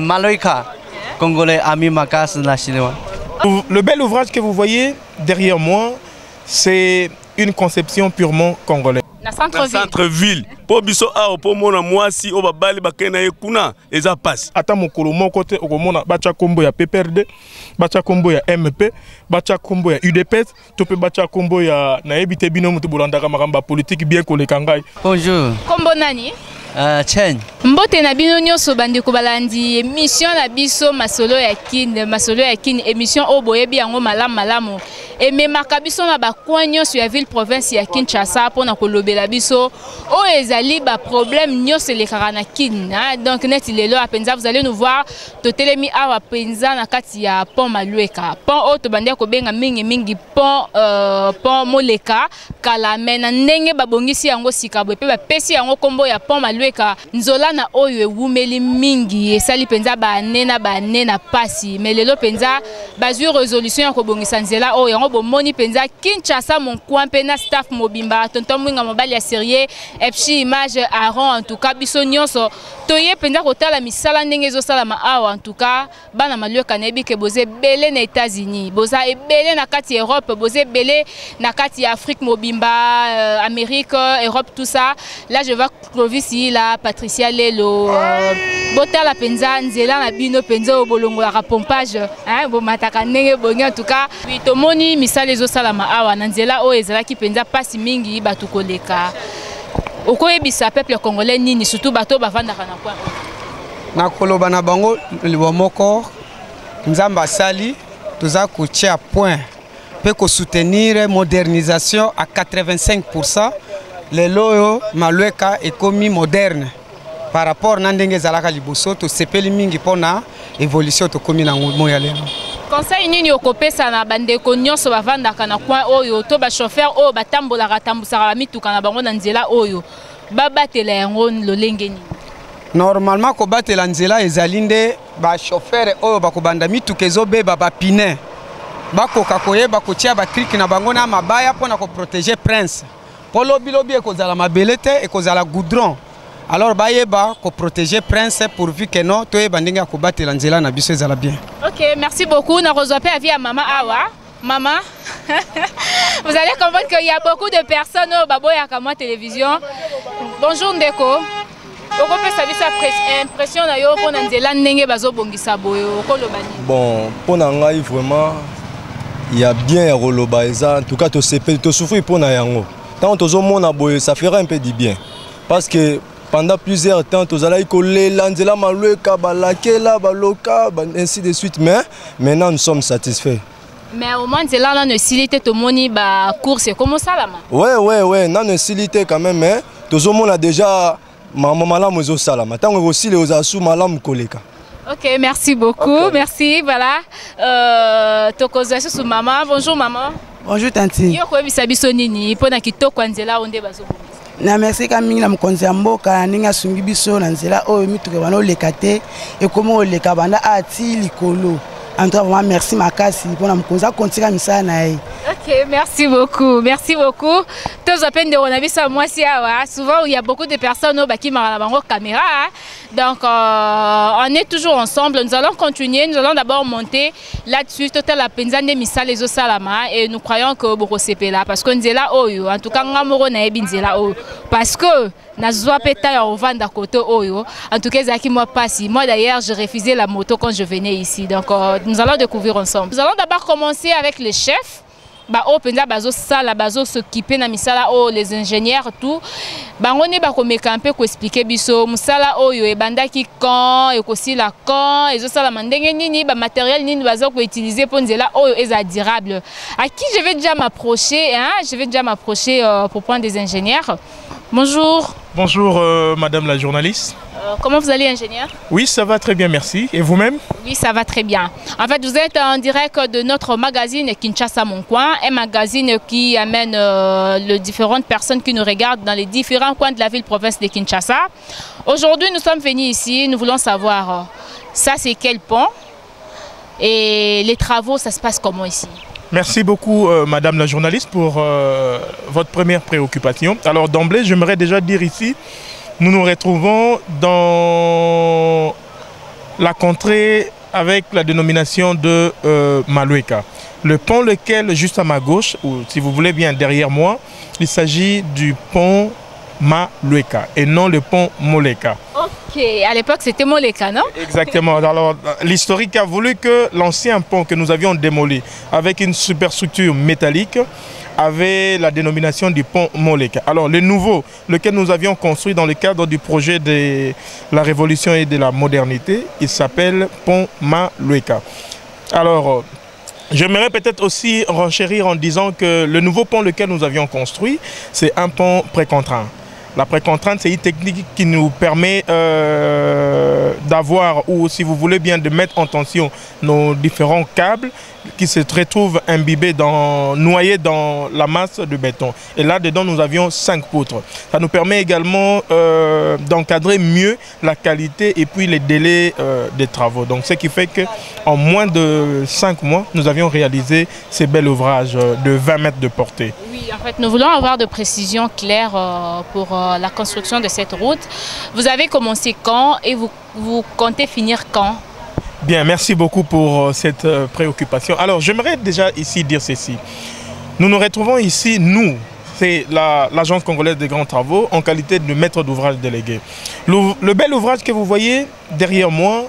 Maloika, congolais, Ami Makas, la Chinoise. Le bel ouvrage que vous voyez derrière moi, c'est une conception purement congolaise. Centre-ville. Pour biso a pour mona mwasi o babali bakena yekuna eza passe. Ata mokolo moko te okomona bacha kombo ya PPRD, bacha kombo ya MP, bacha kombo ya UDPS, tope bacha kombo ya nayebi te bino mutu bolandaka makamba politique bien koleka ngai. Bonjour. Kombo nani? Chen. Mbote na bino nyonso bandeko balandi émission na biso masolo ya kin émission o boyebi yango malamu ememaka biso na bakwa nyonso ya ville province ya Kinshasa pona kolobela biso o ezali ba problème nyonso elekaka na kin. Donc neti lelo apenza vous allez nous voir totelemi awa penza na kati ya pont Malueka. Pont o to bandia ko benga mingi pont Moleka kala mena ndenge babongisi yango sikabo pe ba pesi yango kombo ya pont Malueka. Nzola na oyo ewumeli mingi esali penza banena pasi mais lelo penza bazui résolution ya kobongisa nzela oyo yango bomoni penza Kinshasa mon coin pena staff mobimba tonton mwinga mobali ya sérieux epchi image Aaron en tout cas biso nyonso toye penza kotala misala ndenge ezosalama awa en tout cas bana Malueka nebi ke boze belé na États-Unis boza ebele na kati Europe boze belé na kati Afrique mobimba Amérique Europe tout ça là je vais Clovis la Patricia Lelo botala penza nzela na bino penza obolongo la pompage hein bo mataka ndenge bongi en tout cas tomoni misala ezosalama awa na nzela o ezalaki penza pasi mingi batu koleka okoyebisa peuple congolais nini surtout bato bavandaka na kwa na koloba na bango libo moko nzamba sali toza kotia point pe ko soutenir modernisation à 85%. Les loyo Malueka ekomi moderne par rapport na ndenge zalaka liboso to sepeli mingi pona évolution to komi na moya lelo. Conseil nini okopesa na bandeko nyonso bavandaka na coin oyo to ba chauffeur oyo batambolaka tambusaka mituka na bango na nzela oyo babatela yango lolenge nini? Normalement ko batela nzela ezali nde ba chauffeur oyo bakobanda mituka ezobeba ba pine bakoka koyeba kotia ba cric na bango na mabaya pona ko protéger prince. Polo bilobi ekozala mabele te ekozala goudron. Alors bayeba ko protéger prince pourvu que non toyeba ndenge ya kobatela nzela na biso ezala bien. OK, merci beaucoup. Na rezope avis à maman Awa. Maman, vous allez comprendre qu'il y a beaucoup de personnes au baboya comme moi télévision. Bonjour Ndeko. Oko pe sabi sa impression na yo pona nzela ndenge bazobongisa boyo kolobani. Bon, pona ngai vraiment il y a bien roloba eza en tout cas to sepel to souffrir pona yango. Tant que ça fera un peu du bien. Parce que pendant plusieurs temps, tu as collé l'anzela Malueka, balakela, baloka, ainsi de suite. Mais maintenant, nous sommes satisfaits. Mais au moins, c'est là, on a silité tout le monde, course, comment ça là? Ouais, on a silité quand même. Mais tout le monde a déjà maman salama. Tant que aussi les osasou malam koleka. OK, merci beaucoup. Okay. Merci, voilà. Tokozasu sous maman. Bonjour maman. Bonjour Tanti. Yo ko bisabiso nini pona kitoko nzela onde bazobomisa. Na merci ka mingi na mokonzi ya mboka ninga sungi biso na nzela oyo mituke bana olekate et comment oleka banda ati likolo. En tout cas vraiment merci makasi pona mokonzi akontika misala na ye. OK, merci beaucoup. Merci beaucoup. Tous à peine de on a vu ça moi si souvent il y a beaucoup de personnes qui marrent la caméra. Donc on est toujours ensemble. Nous allons continuer, nous allons d'abord monter là-dessus total la penzane misal les osalama et nous croyons que beaucoup c'est là parce qu'on est là oyo en tout cas ngamoro na ebinzela oyo parce que nazwa peta au vanda koto oyo en tout cas zaki moi passi moi d'ailleurs j'ai refusé la moto quand je venais ici. Donc nous allons découvrir ensemble. Nous allons d'abord commencer avec le chef. Ba o penza bazo sala bazo s'occuper na misala o les ingénieurs tout bango ne ba komeka un peu ko expliquer biso musala oyo e bandaki quand e kosi la quand ezo sala mandenge nini ba matériel nini bazo ko utiliser pour nzela oyo est durable. À qui je vais déjà m'approcher je vais déjà m'approcher pour prendre des ingénieurs. Bonjour. Bonjour madame la journaliste. Comment vous allez, ingénieur? Oui, ça va très bien, merci. Et vous-même? Oui, ça va très bien. En fait, vous êtes en direct de notre magazine Kinshasa Mon Coin, un magazine qui amène les différentes personnes qui nous regardent dans les différents coins de la ville-province de Kinshasa. Aujourd'hui, nous sommes venus ici, nous voulons savoir, ça c'est quel pont? Et les travaux, ça se passe comment ici? Merci beaucoup, madame la journaliste, pour votre première préoccupation. Alors, d'emblée, j'aimerais déjà dire ici, nous nous retrouvons dans la contrée avec la dénomination de Malueka. Le pont lequel, juste à ma gauche, ou si vous voulez bien derrière moi, il s'agit du pont Malueka et non le pont Moleka. Ok, à l'époque c'était Moleka, non? Exactement. Alors l'historique a voulu que l'ancien pont que nous avions démoli avec une superstructure métallique avait la dénomination du pont Moleka. Alors le nouveau, lequel nous avions construit dans le cadre du projet de la révolution et de la modernité, il s'appelle pont Malueka. Alors j'aimerais peut-être aussi renchérir en disant que le nouveau pont lequel nous avions construit, c'est un pont précontraint. La précontrainte, c'est une technique qui nous permet d'avoir, ou si vous voulez bien, de mettre en tension nos différents câbles qui se retrouvent imbibés, noyés dans la masse de béton. Et là-dedans, nous avions 5 poutres. Ça nous permet également d'encadrer mieux la qualité et puis les délais des travaux. Donc, ce qui fait qu'en moins de 5 mois, nous avions réalisé ces bels ouvrages de 20 mètres de portée. Oui, en fait, nous voulons avoir de précisions claires pour la construction de cette route. Vous avez commencé quand et vous comptez finir quand? Bien, merci beaucoup pour cette préoccupation. Alors, j'aimerais déjà ici dire ceci. Nous nous retrouvons ici, nous, c'est l'Agence congolaise des grands travaux, en qualité de maître d'ouvrage délégué. Le bel ouvrage que vous voyez derrière moi,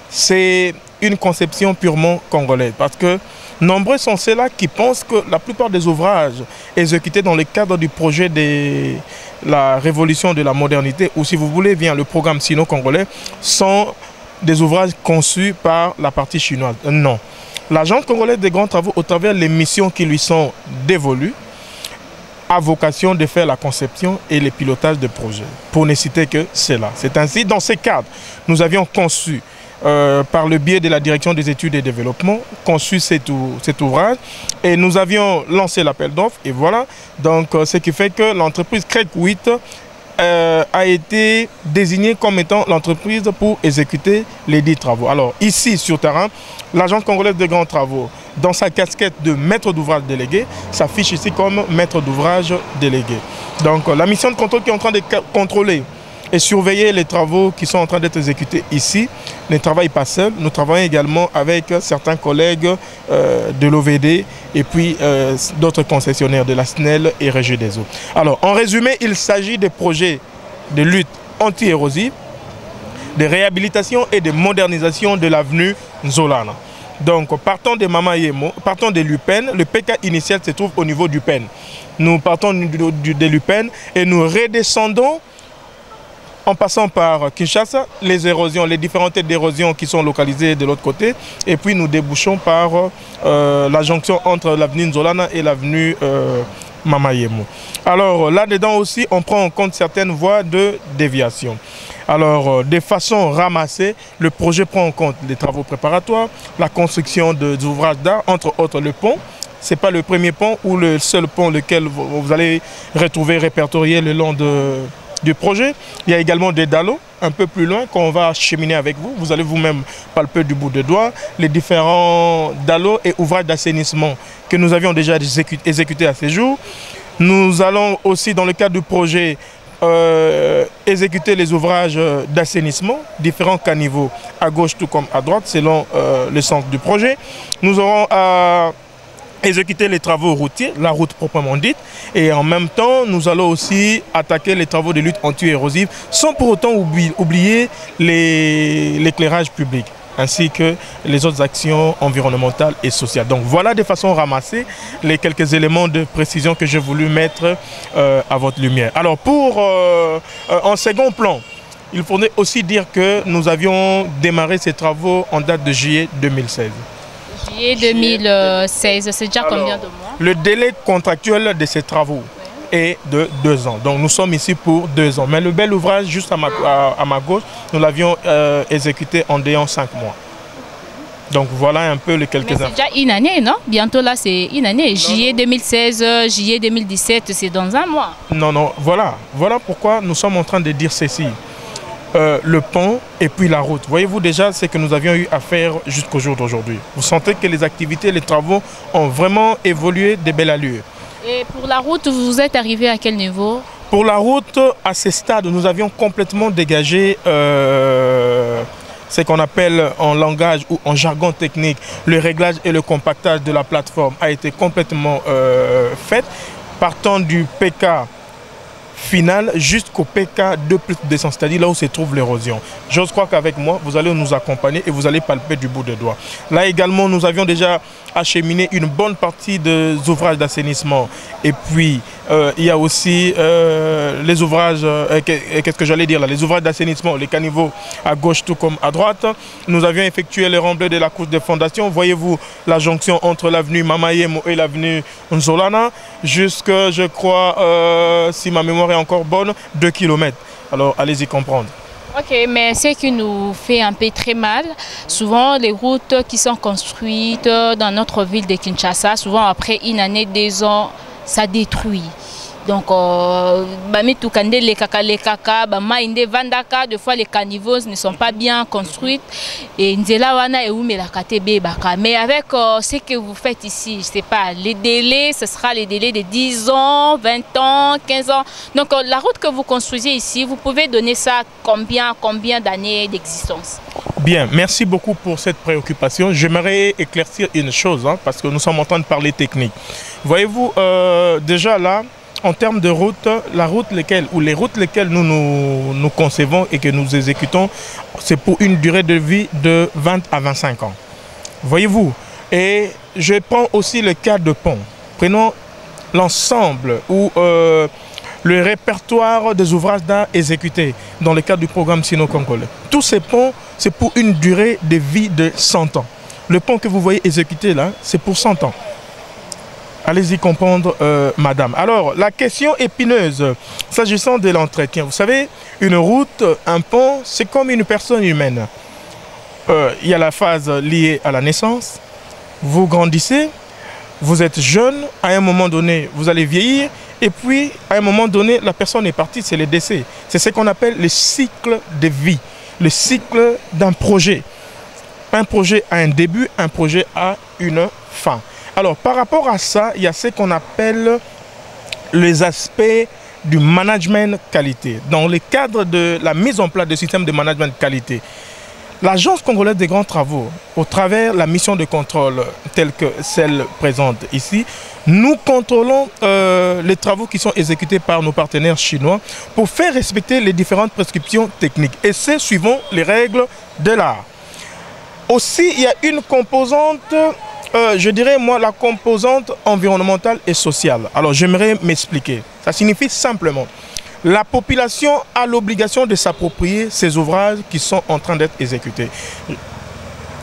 c'est une conception purement congolaise. Parce que nombreux sont ceux-là qui pensent que la plupart des ouvrages exécutés dans le cadre du projet de la révolution de la modernité, ou si vous voulez bien le programme sino-congolais, sont des ouvrages conçus par la partie chinoise. Non. L'Agence congolaise des grands travaux, au travers des missions qui lui sont dévolues, a vocation de faire la conception et le pilotage de projets. Pour ne citer que cela. C'est ainsi, dans ces cadres, nous avions conçu, par le biais de la direction des études et développement, conçu cet ouvrage et nous avions lancé l'appel d'offres et voilà. Donc, ce qui fait que l'entreprise CREC 8 a été désignée comme étant l'entreprise pour exécuter les 10 travaux. Alors ici sur terrain, l'Agence congolaise de grands travaux, dans sa casquette de maître d'ouvrage délégué, s'affiche ici comme maître d'ouvrage délégué. Donc la mission de contrôle qui est en train de contrôler et surveiller les travaux qui sont en train d'être exécutés ici ne travaille pas seul. Nous travaillons également avec certains collègues de l'OVD et puis d'autres concessionnaires de la SNEL et Régie des eaux. Alors, en résumé, il s'agit de projets de lutte anti-érosive, de réhabilitation et de modernisation de l'avenue Nzolana. Donc, partant de Mama Yemo, partant de l'UPEN, le PK initial se trouve au niveau du PEN. Nous partons de l'UPEN et nous redescendons en passant par Kinshasa, les érosions, les différentes têtes d'érosion qui sont localisées de l'autre côté. Et puis nous débouchons par la jonction entre l'avenue Nzolana et l'avenue Mama Yemo. Alors là-dedans aussi, on prend en compte certaines voies de déviation. Alors, de façon ramassée, le projet prend en compte les travaux préparatoires, la construction d'ouvrages d'art, entre autres le pont. Ce n'est pas le premier pont ou le seul pont lequel vous allez retrouver répertorié le long du projet. Il y a également des dallos un peu plus loin qu'on va cheminer avec vous. Vous allez vous-même palper du bout de doigt les différents dallos et ouvrages d'assainissement que nous avions déjà exécutés à ce jour. Nous allons aussi, dans le cadre du projet, exécuter les ouvrages d'assainissement, différents caniveaux à gauche tout comme à droite selon le sens du projet. Nous aurons à exécuter les travaux routiers, la route proprement dite, et en même temps nous allons aussi attaquer les travaux de lutte anti-érosive sans pour autant oublier l'éclairage public ainsi que les autres actions environnementales et sociales. Donc voilà de façon ramassée les quelques éléments de précision que j'ai voulu mettre à votre lumière. Alors pour en second plan, il faudrait aussi dire que nous avions démarré ces travaux en date de juillet 2016. Juillet 2016, c'est déjà combien de mois? Le délai contractuel de ces travaux est de 2 ans. Donc nous sommes ici pour 2 ans. Mais le bel ouvrage, juste à ma gauche, nous l'avions exécuté en déant 5 mois. Donc voilà un peu les quelques infos. C'est déjà une année, non? Bientôt là, c'est une année. Juillet 2016, juillet 2017, c'est dans un mois. Non, non, voilà. Voilà pourquoi nous sommes en train de dire ceci. Le pont et puis la route. Voyez-vous déjà ce que nous avions eu à faire jusqu'au jour d'aujourd'hui. Vous sentez que les activités, les travaux ont vraiment évolué de belle allure. Et pour la route, vous êtes arrivé à quel niveau? Pour la route, à ce stade, nous avions complètement dégagé ce qu'on appelle en langage ou en jargon technique, le réglage et le compactage de la plateforme a été complètement fait, partant du PK final jusqu'au PK 2+200, c'est-à-dire là où se trouve l'érosion. J'ose croire qu'avec moi, vous allez nous accompagner et vous allez palper du bout des doigts. Là également, nous avions déjà acheminé une bonne partie des ouvrages d'assainissement. Et puis, il y a aussi les ouvrages, qu'est-ce que j'allais dire là, les ouvrages d'assainissement, les caniveaux à gauche tout comme à droite. Nous avions effectué le remblai de la couche de fondation. Voyez-vous la jonction entre l'avenue Mamayemo et l'avenue Nzolana, jusque, je crois, si ma mémoire est encore bonne, 2 km. Alors, allez-y comprendre. Ok, mais ce qui nous fait un peu très mal, souvent les routes qui sont construites dans notre ville de Kinshasa, souvent après une année, 2 ans, ça détruit. Donc, des fois les caniveaux ne sont pas bien construits. Et mais avec ce que vous faites ici, je ne sais pas, les délais, ce sera les délais de 10 ans, 20 ans, 15 ans. Donc, la route que vous construisez ici, vous pouvez donner ça combien d'années d'existence? Bien, merci beaucoup pour cette préoccupation. J'aimerais éclaircir une chose, parce que nous sommes en train de parler technique. Voyez-vous, déjà là, en termes de route, les routes lesquelles nous concevons et que nous exécutons, c'est pour une durée de vie de 20 à 25 ans. Voyez-vous, et je prends aussi le cas de pont. Prenons l'ensemble ou le répertoire des ouvrages d'art exécutés dans le cadre du programme sino-congolais. Tous ces ponts, c'est pour une durée de vie de 100 ans. Le pont que vous voyez exécuté là, c'est pour 100 ans. Allez-y comprendre, madame. Alors, la question épineuse, s'agissant de l'entretien. Vous savez, une route, un pont, c'est comme une personne humaine. Il y a la phase liée à la naissance. Vous grandissez, vous êtes jeune, à un moment donné, vous allez vieillir. Et puis, à un moment donné, la personne est partie, c'est le décès. C'est ce qu'on appelle le cycle de vie, le cycle d'un projet. Un projet a un début, un projet a une fin. Alors, par rapport à ça, il y a ce qu'on appelle les aspects du management qualité. Dans le cadre de la mise en place de systèmes de management qualité, l'Agence congolaise des grands travaux, au travers de la mission de contrôle telle que celle présente ici, nous contrôlons les travaux qui sont exécutés par nos partenaires chinois pour faire respecter les différentes prescriptions techniques. Et c'est suivant les règles de l'art. Aussi, il y a une composante... je dirais, moi, la composante environnementale et sociale. Alors, j'aimerais m'expliquer. Ça signifie simplement, la population a l'obligation de s'approprier ces ouvrages qui sont en train d'être exécutés.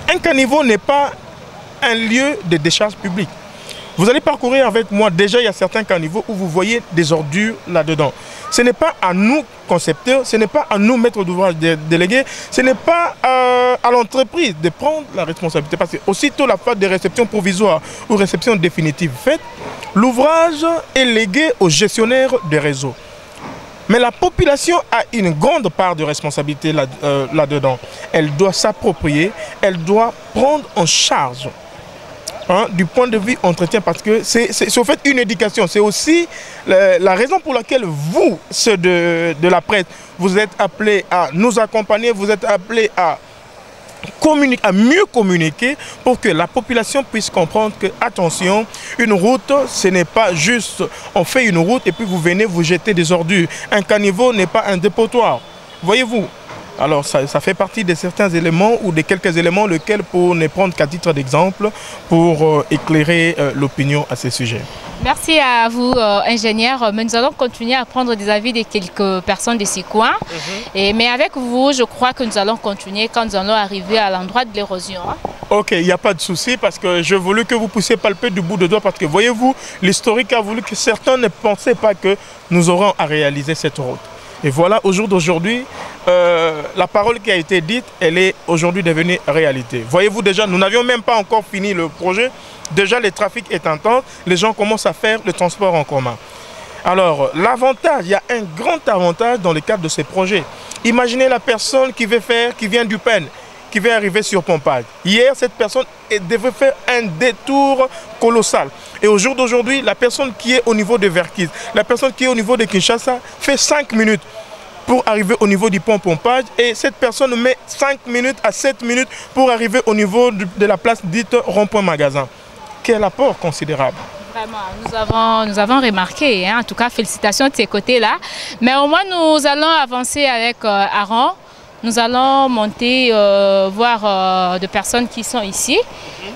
Un caniveau n'est pas un lieu de décharge publique. Vous allez parcourir avec moi, déjà il y a certains caniveaux où vous voyez des ordures là-dedans. Ce n'est pas à nous, concepteurs, ce n'est pas à nous, maîtres d'ouvrage délégués, ce n'est pas à l'entreprise de prendre la responsabilité. Parce que aussitôt la phase de réception provisoire ou réception définitive faite, l'ouvrage est légué au gestionnaire des réseaux. Mais la population a une grande part de responsabilité là-dedans. Elle doit s'approprier, elle doit prendre en charge. Du point de vue entretien, parce que c'est au fait une éducation. C'est aussi la raison pour laquelle vous, ceux de la presse, vous êtes appelés à nous accompagner, vous êtes appelés à mieux communiquer pour que la population puisse comprendre que, attention, une route, ce n'est pas juste, on fait une route et puis vous venez vous jeter des ordures. Un caniveau n'est pas un dépotoir. Voyez-vous? Alors ça fait partie de certains éléments ou de quelques éléments lesquels, pour ne prendre qu'à titre d'exemple, pour éclairer l'opinion à ce sujet. Merci à vous, ingénieur. Mais nous allons continuer à prendre des avis de quelques personnes de ces coins. Mais avec vous, je crois que nous allons continuer quand nous allons arriver à l'endroit de l'érosion. Ok, il n'y a pas de souci, parce que je voulais que vous puissiez palper du bout de doigt, parce que voyez-vous, l'historique a voulu que certains ne pensaient pas que nous aurons à réaliser cette route. Et voilà, au jour d'aujourd'hui, la parole qui a été dite, elle est aujourd'hui devenue réalité. Voyez-vous déjà, nous n'avions même pas encore fini le projet. Déjà, le trafic est intense, les gens commencent à faire le transport en commun. Alors, l'avantage, il y a un grand avantage dans le cadre de ces projets. Imaginez la personne qui vient du PEN, qui veut arriver sur Pompage. Hier, cette personne devait faire un détour colossal. Et au jour d'aujourd'hui, la personne qui est au niveau de Verkiz, la personne qui est au niveau de Kinshasa, fait 5 minutes. pour arriver au niveau du pont pompage et cette personne met 5 minutes à 7 minutes pour arriver au niveau de la place dite rond-point magasin. Quel apport considérable. Vraiment, nous avons remarqué, hein, en tout cas félicitations de ces côtés-là. Mais au moins nous allons avancer avec Aaron. Nous allons monter voir des personnes qui sont ici.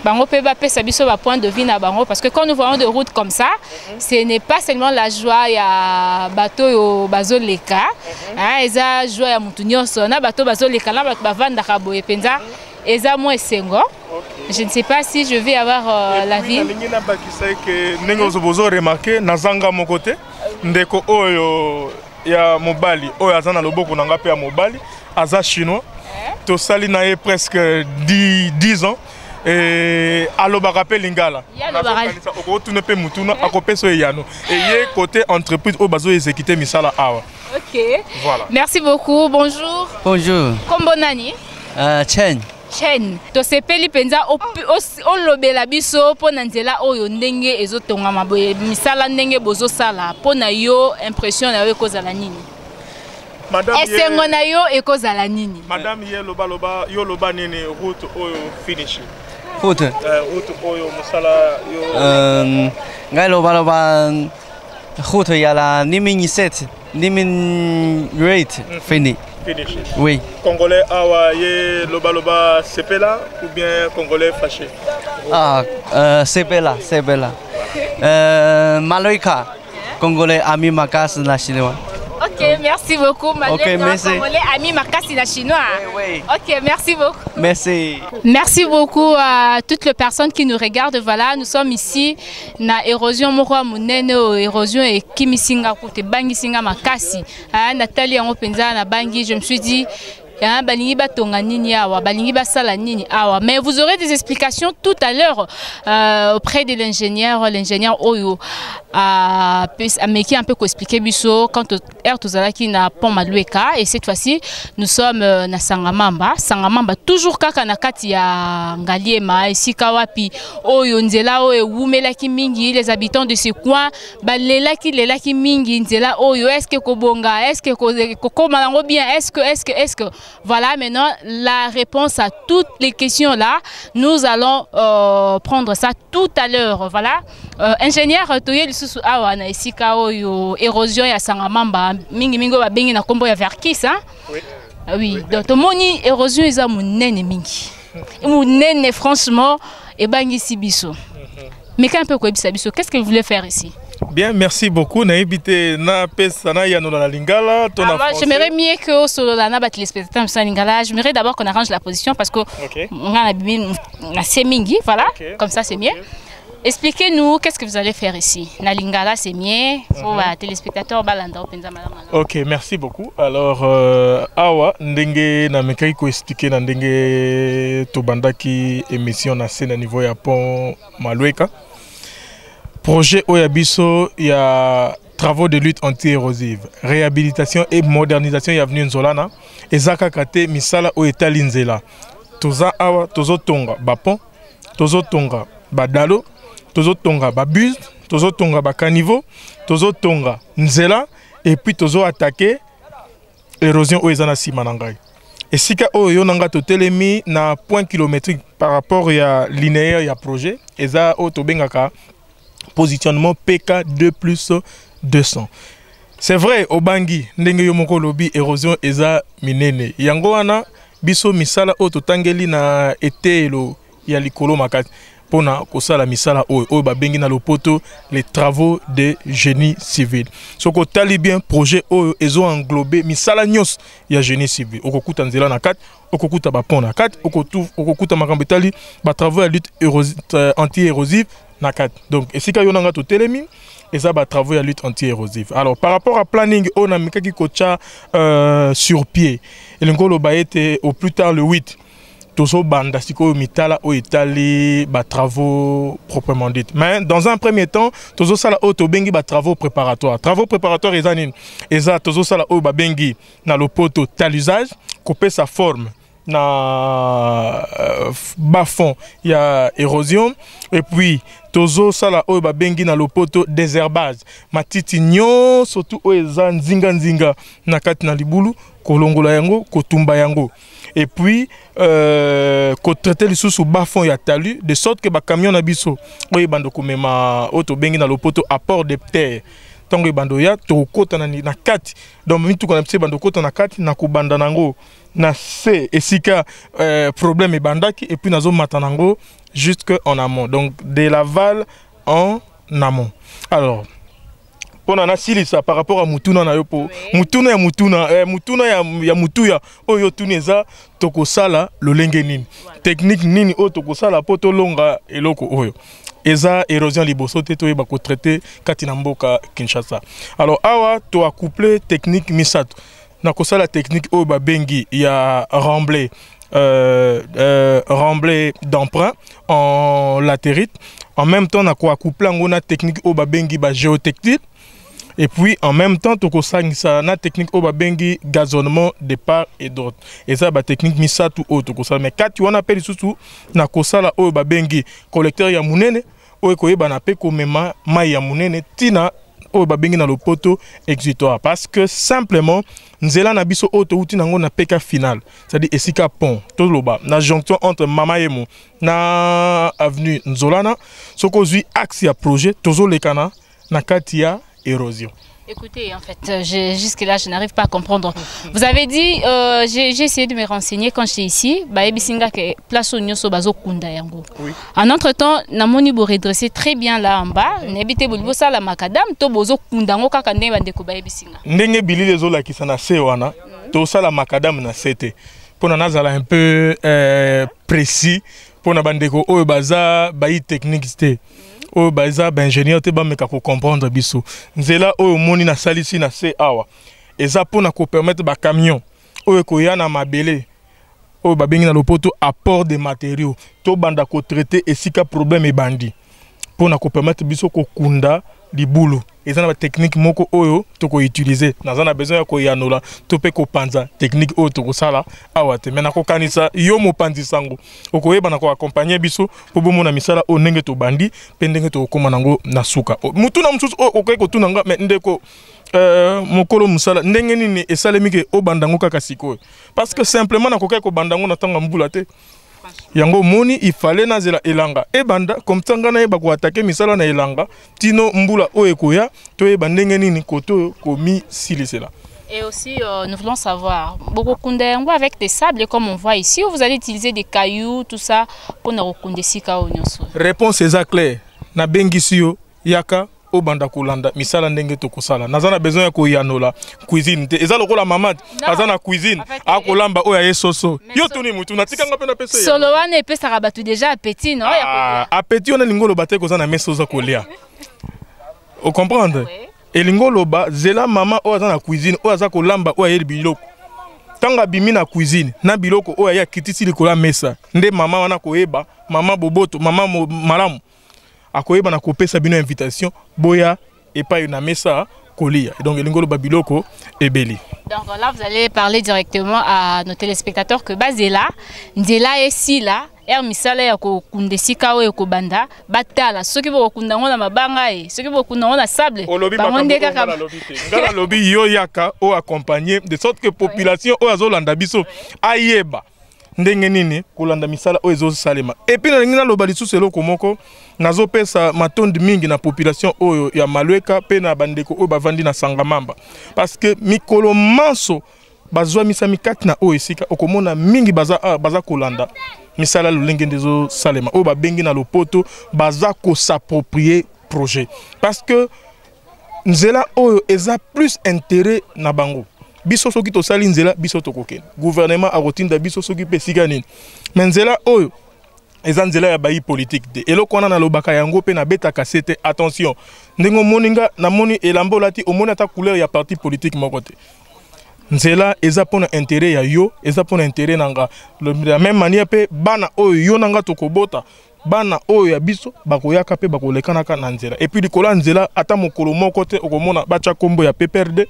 Bango peut passer sur point de vue na bango parce que quand nous voyons des routes comme ça, ce n'est pas seulement la joie il y a bateau au bazo leka, hein, eza joie ya mutu nyonso na bateau bazo leka na bato bavanda kabo epenza eza mo esengo. Je ne sais pas si je vais avoir la vie. Ningina bakisa que nengo bozo remarquer nazanga mon côté ndeko oyo ya mobali oyo azana loboko nanga pe ya mobali aza chinois to sali na ye presque 10 ans et aloba rappel lingala oko tune pe mutuna akopeso yano et ye côté entreprise o bazo exécuter misala awa. OK. Voilà. Merci beaucoup. Bonjour. Bonjour. Kombonani? Chen. Chen. To sepeli penza o lobela biso pona nzela oyo ndenge ezotonga maboye misala ndenge bozo sala pona yo impression na yo ekozala nini? Madame esengo na yo ekozala nini? Madame ye loba yo loba nini route oyo finish. Route. Route oyo musala yo ngai loba route ya la Nimini 7, Nimini 8 fini. Finish. Oui. Congolais awa ye loba sepela ou bien congolais fâché? Ah, sepela. Maloika. Congolais ami makasi na chinois. OK, merci beaucoup. OK, merci. Congolais ami makasi na chinois. Oui. OK, merci beaucoup. Merci. Merci beaucoup à toutes les personnes qui nous regardent. Voilà, nous sommes ici na érosion moko munene érosion et kimisinga kote bangi singa makasi. Nathalie yango penza na bangi, je me suis dit balingi batonga nini awa, balingi basala nini awa. Mais vous aurez des explications tout à l'heure auprès de l'ingénieur Oyo a meki un peu expliquer biso quand tozalaki na pont Malueka et cette fois-ci nous sommes na Sangamamba toujours kaka na kati ya Ngaliema esika wapi oyo nzela oyo wumelaki mingi les habitants de ce coin lelaki mingi nzela oyo est-ce que kobonga est-ce que kokoma nango bien est-ce que voilà maintenant la réponse à toutes les questions là nous allons prendre ça tout à l'heure. Voilà ingénieur toye lisusu awa na esika oyo érosion ya Sangamamba mingi ba bengi na kombo ya Verkis hein. Oui. Oui, donc tomoni érosion eza munene mingi. Munene franchement et bangi sibiso. Mais quand un peu quoi biso, qu'est-ce que vous voulez faire ici? Bien, merci beaucoup. J'aimerais mieux que sur la téléspectateur j'aimerais d'abord qu'on arrange la position parce que on a assez mingi, voilà, comme ça c'est mieux. Expliquez-nous qu'est-ce que vous allez faire ici. Na lingala c'est mieux pour les téléspectateurs balanda openza malama. OK, merci beaucoup. Alors awa ndenge na mekai ko expliquer na ndenge to bandaki émission na scène à niveau ya pont Malueka. Projet Oyabiso, il y a travaux de lutte anti-érosive, réhabilitation et modernisation y avenue Nzolana et Zaka Kate misala o etalinzela. Toza awa tozo tonga ba pont, tozo tonga ba dalo, tozo tonga ba bus, tozo tonga ba caniveau, tozo tonga nzela et puis tozo attaquer érosion o ezana simanangai. Et si ka o yonanga to telemi na point kilométrique par rapport ya linéaire ya projet, eza o to bengaka positionnement PK 2+200. C'est vrai, au Bangi, ndenge yomoko lobi érosion eza minene. Yango wana biso misala o totangeli na etelo ya likolo makati pona kosala misala o ba bengi na lopoto les travaux de génie civil. Soko tali bien projet o ezo englobé misala nyos ya génie civil. Okokuta nzela na kati, okokuta ba pont na kati, okokuta makambo etali ba travaux de lutte anti-érosive. Donc, et si vous avez tout télémi, et ça va travailler à lutte anti-érosive. Alors, par rapport à planning, on a mis kocha sur pied. Et le ngolo ba était au plus tard le 8. Tozo banda siko mitala o itali ba travaux proprement dit. Mais dans un premier temps, tozo sala o to bengi ba travaux préparatoires. Travaux préparatoires ezanin. Eza tozo sala o ba bengi na le poto talisage, couper sa forme. Na bas fond il y a érosion et puis tozo sala oyo babengi na lopoto désherbage matiti nyo surtout oyo eza nzinga nzinga na kati na libulu kolongola yango kotumba yango et puis ko traiter lisusu bafond ya talu de sorte que ba camion na biso oyo bando komema oyo tobengi na lopoto apport de terre tongo bando ya to kota na kati donc mitu kona pse bando kota na kati na kubanda nango na se esika problème e bandaki et puis nazo matanango jusque en amont donc de l'aval en amont. Alors on a ça par rapport à mutuna na yopo mutuna ya mutuna ya mutuya oyo tuneza toko sala lolenge nini technique nini o toko sala poto longa eloko oyo eza érosion liboso te to ba ko traiter katina mboka Kinshasa. Alors awa to a couplé technique misato na ko sala technique o ba bengi ya remblai remblai d'emprunt en latérite, en même temps na ko couplé ngona technique o ba bengi ba géotechnique. Et puis en même temps, toko sangisa na technique oba bengi gazonnement de part et d'autre. Et ça ba technique misa tout autre kosa. Mais quand tu on appelle surtout na kosala oba bengi collecteur ya munene o ko yeba na pe ko mema mai ya munene tina oba bengi na lopoto exutoire parce que simplement nzela na biso auto uti nango na peka final. C'est-à-dire esika pont to loba na jonction entre Mama Yemo na avenue Nzolana soko zui axe ya projet tozo lekana na katia érosion. Écoutez, en fait, jusque-là, je n'arrive pas à comprendre. Vous avez dit, j'ai essayé de me renseigner quand j'étais ici. Place au Nyoso Bazo Kunda Yango. En entre-temps, Namoni Bo redressé très bien là en bas. N'habitez pas la macadam, to Bozo Kunda Ngo Kakande Bandeko Baebisinga. Ndenge Bili les Ola qui s'en a sewana, to ça la macadam na sete. Pour nazala un peu précis, pour na Bandeko Oyo Baza, Bayi technique c'était. Oyo baza ba ingénieur te ba meka ko comprendre biso nzela oyo moni na salisi na se awa eza pona ko permettre ba camion oyo ko ya na mabele oyo ba bengi na lopoto apport de matériaux to banda ko traiter esika problème e bandi pona ko permettre biso ko kunda libulu eza na ba technique moko oyo to ko utiliser na besoin ya ko yanola to pe ko panza technique oyo to ko sala awa te mena ko kanisa yo mo panzi sango oko yeba na ko accompagner biso po bomo na misala o ndenge to bandi pe ndenge to koma nango na suka mutu na mususu o ko tunanga me ndeko mokolo musala ndenge nini esalemi ke o bandango kaka sikoyo parce que simplement na ko bandango na tanga mbula te yango moni il fallait nazela elanga e banda comme tanga na yeba ko attaquer misala na elanga tino mbula o ekoya to yeba ndenge nini koto komi silisela. Et aussi, nous voulons savoir, beaucoup de avec des sables, comme on voit ici, ou vous allez utiliser des cailloux, tout ça, pour nous reconnaître si réponse est claire. Na bengisio yaka o banda kulanda misala ndenge to kusala. Nazana besoin ya ko yanola cuisine te. Eza lokola mamad, azana cuisine, a kolamba o ya yesoso. Yo tuni mutu na tika ngapena pesa. Solo wane pesa rabatu déjà appétit non? Appétit on a lingolo bate ko zana mesoza kolia. Vous comprenez? Et lingoloba zela mama o azana cuisine o azako lamba o ya biloko. Tanga bimi na cuisine na biloko o ya kitisi likola mesa. Nde mama wana koyeba, mama boboto, mama malamu. Akoyeba na kopesa bino invitation boya et pas une mesa kolia. Donc lingolo babiloko et beli. Donc là vous allez parler directement à nos téléspectateurs que bazela nzela esi là misala ya ko kundesika o ko banda batala soki bo kunda ngona mabanga soki bo kunda ngona sable bangonde kaka ngala lobby yo yaka o accompagner de sorte que population o azolanda biso ayeba ndenge nini kolanda misala o ezo salema et puis na ngina lobali sous eloko moko nazo pesa matondi mingi na population oyo ya Malweka pe na bandeko o bavandi na Sangamamba parce que mikolo manso bazwa misami kati na o esika okomona mingi baza kolanda misala lolenge ndezo salema o babengi na lopoto baza ko s'approprier projet parce que nzela oyo eza plus intérêt na bango biso soki to sali nzela biso to kokena gouvernement a rotinda biso soki pe sika nini mais nzela oyo eza nzela ya bayi politique de eloko wana na lobaka yango pe na beta kasete attention ndengo moninga na moni elambo lati omona ta couleur ya parti politique moko te nzela eza pona intérêt ya yo eza pona intérêt nanga de la même manière pe bana oyo yo nanga tokobota bana oyo ya biso bakoyaka pe bakolekanaka na nzela. Et puis likola nzela ata mokolo moko te okomona bacha kombo ya PPRD,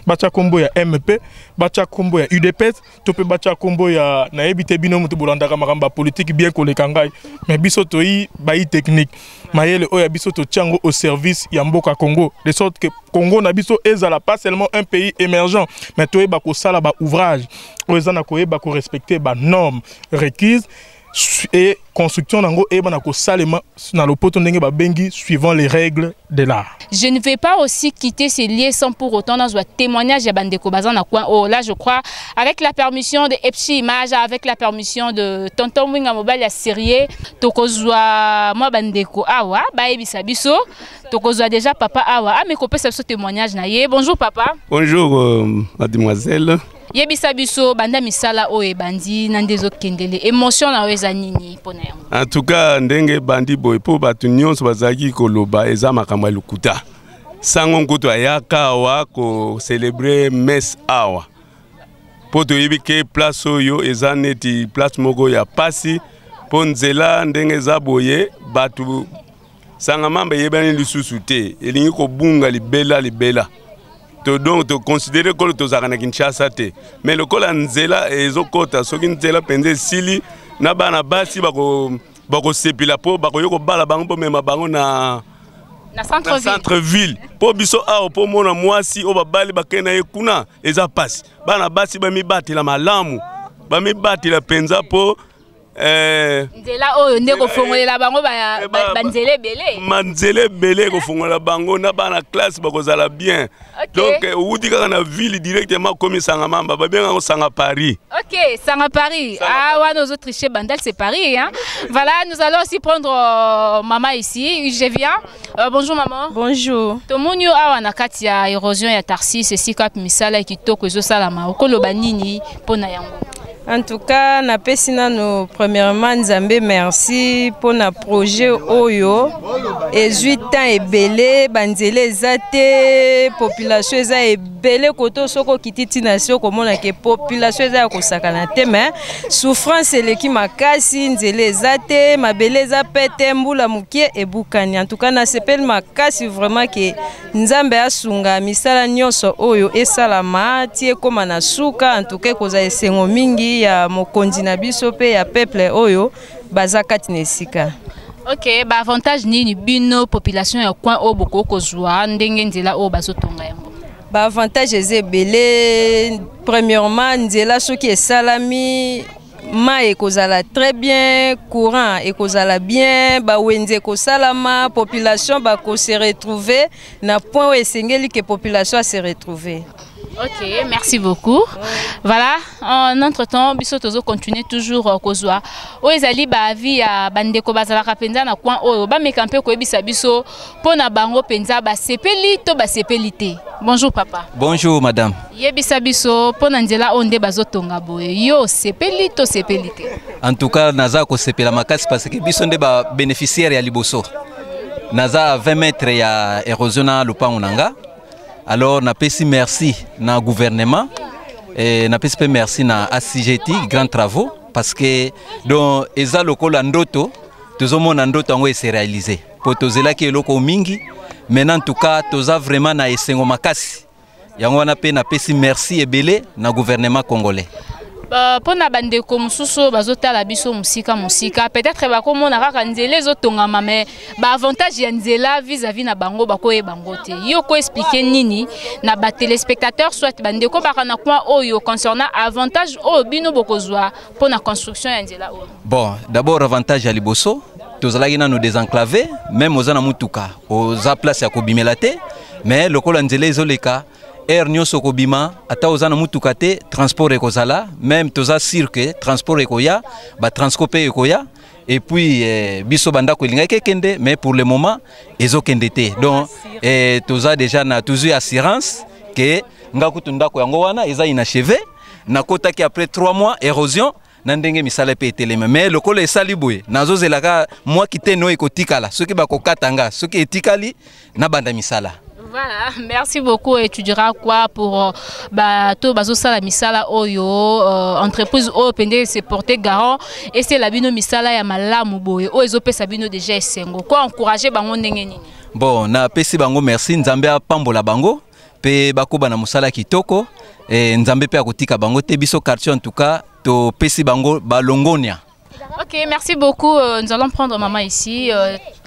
bacha kombo ya MP, bacha kombo ya UDPS, to pe bacha kombo ya naebite bino mutu bolandaka makamba politique bien koleka ngai. Mais biso toyi bayi technique. Mayele oyo ya biso to tiango au service ya mboka Congo, de sorte que Congo na biso ezala pas seulement un pays émergent, mais toyi bako sala ba ouvrage, oyezana koye bako respecter ba normes requises et construction nango et banako salema na lopoto ndenge ba bengi suivant les règles de l'art. Je ne vais pas aussi quitter ces lieux sans pour autant dans un témoignage à Bandeko Bazana coin. Oh là je crois avec la permission de Epsi Image, avec la permission de Tonton Winga Mobile ya Syrie, tokozwa moi Bandeko awa ba ebisa biso, tokozwa déjà papa awa. Ah mais kopesa ce témoignage na ye. Bonjour papa. Bonjour mademoiselle. Yebisa biso banda misala oye bandi nandezo kendele émotion na weza nini pona yango. En tout cas ndenge bandi boy po batu nyonso bazaki koloba eza makambo lukuta. Sango ngoto ayaka wa ko célébrer messe awa. Poto yibike place oyo eza neti place moko ya pasi po nzela ndenge za boye batu sanga mamba yebani lisusu te elingi ko bunga libela. Donc to considérer que to zakana Kinshasa te mais le kola nzela ezokota soki nzela penze sili na bana basi bako sepila po bako yoko bala bango po mema bango na centre ville po biso awo po mona mwasi o babali bakena ekuna eza pasi bana basi ba mibatela malamu ba mibatela penza po nzela oyo ndeko fongolela bango ba nzele belé manzele belé ko fongolela bango na bana classe bakozala bien. Donc outi kaka na ville directement comme sanga mamba ba bien sanga Paris. OK, sanga Paris. Ah ouais, nos autres tricher bandel c'est Paris hein. Voilà, nous allons aussi prendre maman ici, je viens. Bonjour maman. Bonjour. Tomonyo awa na kati ya érosion ya Tarsis et sikap misala kitoko zo sala ma okoloba nini pona yango. En tout cas, na pesina no premièrement Nzambe merci pour na projet oyo et 8 ans ebele banzele ezate population eza ebele koto soko kititi nation komona ke population eza ko sakana te mais souffrance eleki makasi nzele ezate mabele eza pete mbula mukie ebukani. En tout cas na sepel makasi vraiment ke Nzambe asunga misala nyonso oyo esalama tie koma na suka en tout cas koza esengo mingi ya mokonzi na biso pe ya peuple oyo bazakati nesika. OK, ba avantage nini bino population ya coin o boko kozwa ndenge nzela o bazotonga yango. Ba avantage ezebele premièrement nzela soki esalami ma ekozala très bien, courant ekozala bien, ba wenze ko salama, population ba ko se retrouver na point où esengeli que population se retrouver. OK, merci beaucoup. Voilà, en entre-temps, biso tozo continuer toujours kozwa. O ezali ba vie ya bandeko bazala penza na coin oyo ba mekampe ko ebisa biso pona bango penza ba sepeli to ba sepelité. Bonjour papa. Bonjour madame. Yebisa biso pona nzela onde bazotonga boye. Yo sepeli to sepelité. En tout cas naza ko sepela makasi parce que biso nde ba bénéficiaire ya liboso. Naza 20 mètres ya érosion na lupango nanga. Alors, na pesi merci na gouvernement et na pesi merci na ACGT Grand Travaux parce que dans eza lokola ndoto tozomona ndoto yango se réaliser. Potozela ki eloko mingi maintenant en tout cas toza vraiment na esengo makasi. Yango na pe na pesi merci ebele na gouvernement congolais. Pona bandeko mususu bazotala biso musika peut-être bakomona kaka nzela ezotongama mais ba avantage ya nzela vis-à-vis na bango bakoye bango te. Yo ko expliquer nini na ba téléspectateurs soit bandeko bakana kwa oyo concernant avantage o bino bokozwa pona construction ya nzela o. Bon, d'abord avantage ya liboso tozalaki na nous désenclaver même ozana mutuka oza place ya kobimela te mais lokola nzela ezoleka air nyonso kobima ata ozana mutuka te transport ekozala même toza sûr que transport ekoya ba transcope ekoya et puis biso bandako elinga kekende mais pour le moment ezokende te donc toza déjà na toujours assurance que ngakutu ndako yango wana eza inachevé na kotaki après 3 mois érosion na ndenge misala pe etelema mais lokolo esali boye nazozelaka moi kiteno ekotikala soki bakokatanga soki etikali na banda misala. Voilà, merci beaucoup. Et tu diras quoi pour la misala oyo entreprise o pende se porter garant et c'est la bino misala ya malamu boye o ezope sabino déjà esengo quoi encourager bango ndenge nini. Bon, na pesi bango merci Nzambe apambola bango pe bakoba na musala kitoko et Nzambe pe akotika bango te biso quartier en tout cas to pesi bango balongonia. Ok, merci beaucoup. Nous allons prendre maman ici.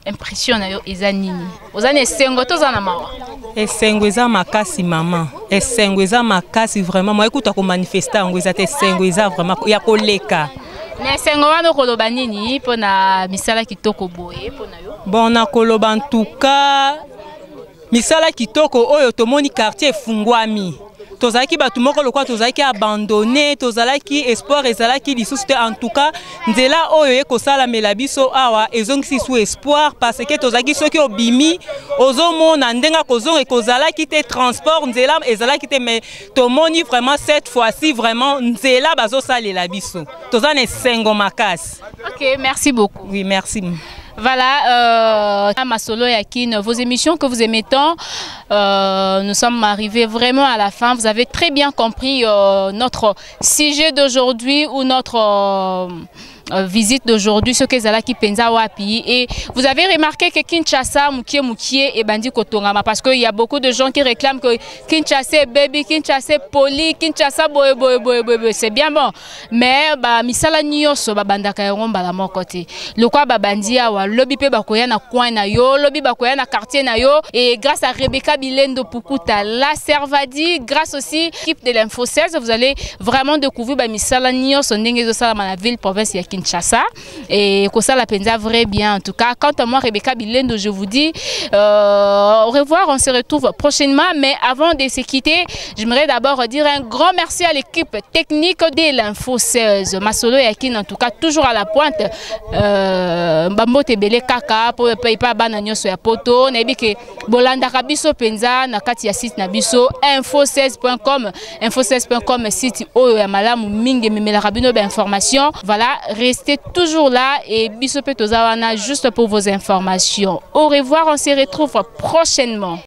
Impression na yo ezanini. Ozane esengo tozana mawa. Esengo eza makasi maman. Esengo eza makasi vraiment. Moi écoute ko manifester ngo eza te esengo eza vraiment ya koleka. Na esengo wana koloba nini pona misala kitoko boye pona yo. Bon na koloba en tout cas misala kitoko oyo tomoni quartier fungwami. Tozalaki batu moko lokwa tozalaki abandonné, tozalaki espoir ezalaki lisusu te en tout cas nzela oyo ekosala mela biso awa ezongisi sous espoir parce que tozalaki soki obimi ozomona ndenga kozonga ekozalaki te transport nzela ezalaki te mais tomoni vraiment cette fois-ci vraiment nzela bazosalela biso tozana esengo makasi. Ok, merci beaucoup. Oui, merci. Voilà, Masolo Yakine, vos émissions que vous aimez tant, nous sommes arrivés vraiment à la fin. Vous avez très bien compris notre sujet d'aujourd'hui ou notre visite d'aujourd'hui, ce que Zalaki Penza Wapi. Et vous avez remarqué que Kinshasa, Moukie et Bandi Kotongama, parce qu'il y a beaucoup de gens qui réclament que Kinshasa est baby, Kinshasa est poli, Kinshasa boy. C'est bien bon. Mais misala nyoso babandaka yango mbala moko te. Lokwa babandi awa lobby pe bakoya na coin na yo, lobby bakoya na quartier na yo et grâce à Rebecca Bilendo Pukuta la Servadi, grâce aussi à l'équipe de l'Info 16, vous allez vraiment découvrir misala nyoso ndenge zo sala na ville province ya Kinshasa et que ça la penza vrai bien en tout cas. Quant à moi Rebecca Bilendo, je vous dis au revoir, on se retrouve prochainement, mais avant de se quitter, j'aimerais d'abord dire un grand merci à l'équipe technique de l'Info 16. Masolo Yakine en tout cas toujours à la pointe. Bambo tebele kaka pour pas bana nyoso ya poto na biki bolanda kabiso penza na kati ya site na biso info16.com info16.com site oyo ya malamu mingi memela kabino ba information. Voilà, restez toujours là et biso pe tozawana juste pour vos informations. Au revoir, on se retrouve prochainement.